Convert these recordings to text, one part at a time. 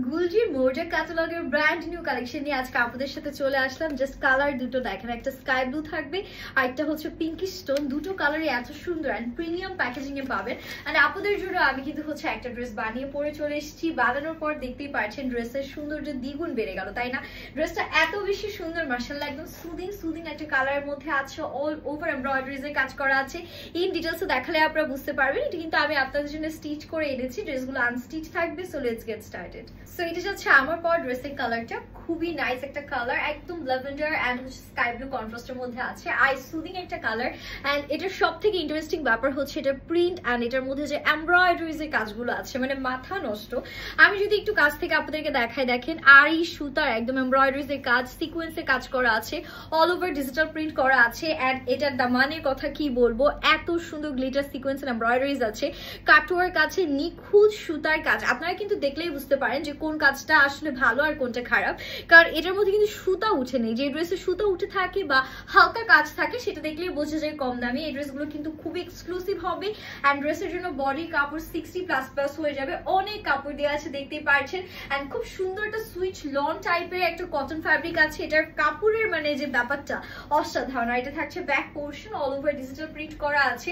গুলজির মোর্জা ক্যাটালগের brand new collection নিয়ে আজকে আপনাদের সাথে চলে আসলাম। জাস্ট কালার দুটো দেখেন, একটা স্কাই ব্লু থাকবে আর একটা হচ্ছে পিঙ্কি স্টোন। দুটো কালারই এত সুন্দর অ্যান্ড প্রিমিয়াম প্যাকেজিং এ পাবেন। আর আপনাদের জন্য আমি কিন্তু হচ্ছে একটা ড্রেস বানিয়ে পরে চলে এসেছি। বানানোর পর দেখতেই পাচ্ছেন ড্রেসের সৌন্দর্য দ্বিগুণ বেড়ে গেল, তাই না? ড্রেসটা এত বেশি সুন্দর, মাশাআল্লাহ, একদম সুদিং একটা কালারের মধ্যে আছে। অল ওভার এমব্রয়ডারিজ এর কাজ করা আছে। ইন ডিটেলস দেখালে আপনারা বুঝতে পারবেন। এটা কিন্তু আমি আপনাদের জন্য স্টিচ করে এনেছি। ড্রেসগুলো আনস্টিচ থাকবে। So let's get started. So এটা হচ্ছে আমার পর ড্রেসিং কালারটা খুবই নাইস একটা কালার, একদম ল্যাভেন্ডার এন্ড স্কাই ব্লু কন্ট্রাস্টের মধ্যে আছে। আই সুদিং একটা কালার এন্ড এটার সবথেকে ইন্টারেস্টিং ব্যাপার হচ্ছে এটা প্রিন্ট এন্ড এটার মধ্যে যে এমব্রয়ডারিজ এর কাজগুলো আছে, মানে মাথা নষ্ট। আমি যদি একটু কাছ থেকে আপনাদেরকে দেখাই, দেখেন আরি সুতার একদম এমব্রয়ডারিজ এর কাজ, সিকোয়েন্সের কাজ করা আছে, অল ওভার ডিজিটাল প্রিন্ট করা আছে। এন্ড এটার দামানের কথা কি বলবো, এত সুন্দর গ্লিটার সিকোয়েন্স এন্ড এমব্রয়ডারিজ আছে। কাটওয়ার কাছে নিখুঁত সুতার কাজ, আপনারা কিন্তু দেখলেই বুঝতে পারেন যে কোন কাজটা আসলে ভালো আর কোনটা খারাপ, কারণ এটার মধ্যে কিন্তু সুতা উঠে নেই। যে ড্রেসে সুতা উঠে থাকে বা হালকা কাজ থাকে সেটা দেখলেই বোঝা যায় কম দামি। এই ড্রেসগুলো কিন্তু খুবই এক্সক্লুসিভ হবে এন্ড ড্রেসের জন্য বডি কাপড় 60++ হয়ে যাবে। অনেক কাপড় দেওয়া আছে দেখতেই পাচ্ছেন এন্ড খুব সুন্দর একটা সুইচ লন টাইপের একটা কটন ফ্যাব্রিক আছে। এটার কাপড়ের মানে যে ব্যাপারটা অসাধারণ। আর এটা থাকছে back portion, all over digital print করা আছে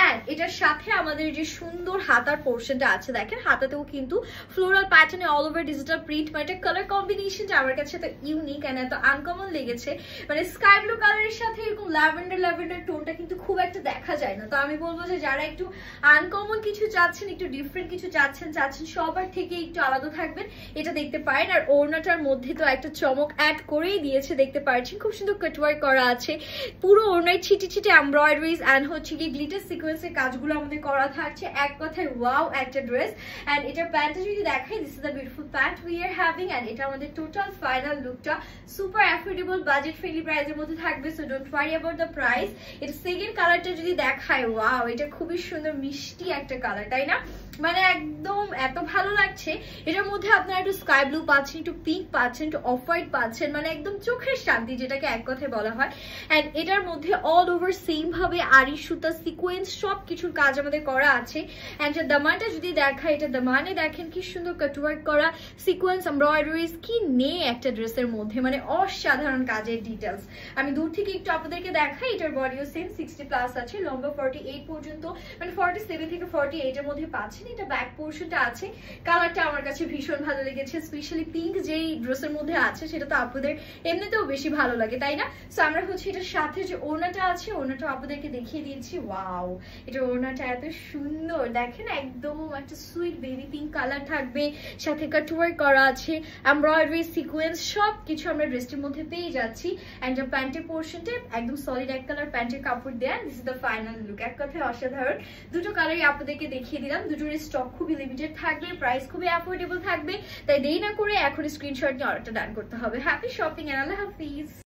এন্ড এটার সাথে আমাদের যে সুন্দর হাতার পোর্শনটা আছে, দেখেন হাতাতেও কিন্তু ফ্লোরাল প্যাটার্নে অল ওভার ডিজিটাল প্রিন্ট। মানে এটা কালার কম্বিনেশনটা আমার কাছে এত ইউনিক এন্ড এত আনকমন লেগেছে। মানে স্কাই ব্লু কালারের সাথে এরকম ল্যাভেন্ডার টোনটা কিন্তু খুব একটা দেখা যায় না। তো আমি বলবো যে যারা একটু আনকমন কিছু চাচ্ছেন, একটু ডিফারেন্ট কিছু চাচ্ছেন সবার থেকে একটু আলাদা থাকবেন, এটা দেখতে পারেন। আর ওড়নাটার মধ্যে তো একটা চমক অ্যাড করেই দিয়েছে, দেখতে পাচ্ছেন খুব সুন্দর কাটওয়ার্ক করা আছে। পুরো ওড়নায় ছিটে এমব্রয়ডারিজ এন্ড হচ্ছে কি গ্লিটার সিকোয়েন্সের কাজগুলো আমাদের করা থাকছে। এক কথায় ওয়াও একটা ড্রেস। এন্ড এটার প্যান্টটা যদি দেখাই, this is the beautiful pant we are having and এটা আমাদের টোটাল ফাইনাল লুকটা সুপার অ্যাফোর্ডেবল বাজেট ফ্রেন্ডলি প্রাইসের মধ্যে থাকবে। So don't worry about the price. এটা সেকেন্ড কালারটা যদি দেখায়, ওয়াও, এটা খুবই সুন্দর মিষ্টি একটা কালার, তাই না? মানে একদম এত ভালো লাগছে। এটার মধ্যে আপনারা একটু স্কাই ব্লু পাচ্ছেন, একটু পিঙ্ক পাচ্ছেন, একটু অফ হোয়াইট পাচ্ছেন, মানে একদম চোখের শান্তি, যেটাকে এক কথায় বলা হয়। এন্ড এটার মধ্যে অল ওভার সেম ভাবে আরি সুতা সিকোয়েন্স সবকিছুর কাজ আমাদের করা আছে। এন্ড দামানটা যদি দেখা, এটা দামানে দেখেন কি সুন্দর কাটওয়ার্ক করা সিকোয়েন্স এমব্রয়ডারিজ, কি নেই একটা ড্রেসের মধ্যে, মানে অসাধারণ কাজের ডিটেলস। আমি দূর থেকে একটু আপনাদেরকে দেখাই। এটার বডিও সেম 60+ আছে, লম্বা 48 পর্যন্ত, মানে 47 থেকে 48 এর মধ্যে পাচ্ছেন। এটা ব্যাক পোর্শনটা আছে। কালারটা আমার কাছে ভীষণ ভালো লেগেছে, স্পেশালি পিঙ্ক যেই ড্রেসের মধ্যে আছে সেটা তো আপনাদের এমনিতেও বেশি ভালো লাগে, তাই না? সো আমরা হচ্ছে এটার সাথে যে ওড়নাটা আছে, ওড়নাটা আপনাদেরকে দেখিয়ে দিয়েছি। ওয়াও, এটা ওড়নাটা এত সুন্দর, দেখেন একদম একটা সুইট বেবি পিঙ্ক কালার থাকবে, সাথে কাটওয়ার্ক করা আছে, এমব্রয়ডারি সিকোয়েন্স সবকিছু আমরা ড্রেসটির মধ্যে পেয়ে যাচ্ছি। এন্ড প্যান্টের পোর্শনটা একদম সলিড এক কালার প্যান্টের কাপড় দেয়া। This is the final look. এক কথায় অসাধারণ। দুটো কালারই আপনাদেরকে দেখিয়ে দিলাম। দুটোর স্টক খুবই লিমিটেড থাকবে, প্রাইস খুবই অ্যাফোর্ডেবল থাকবে। তাই দেরি না করে এখন স্ক্রিনশট নিয়ে অর্ডারটা ডান করতে হবে। হ্যাপি শপিং এন্ড আল্লাহ হাফিজ।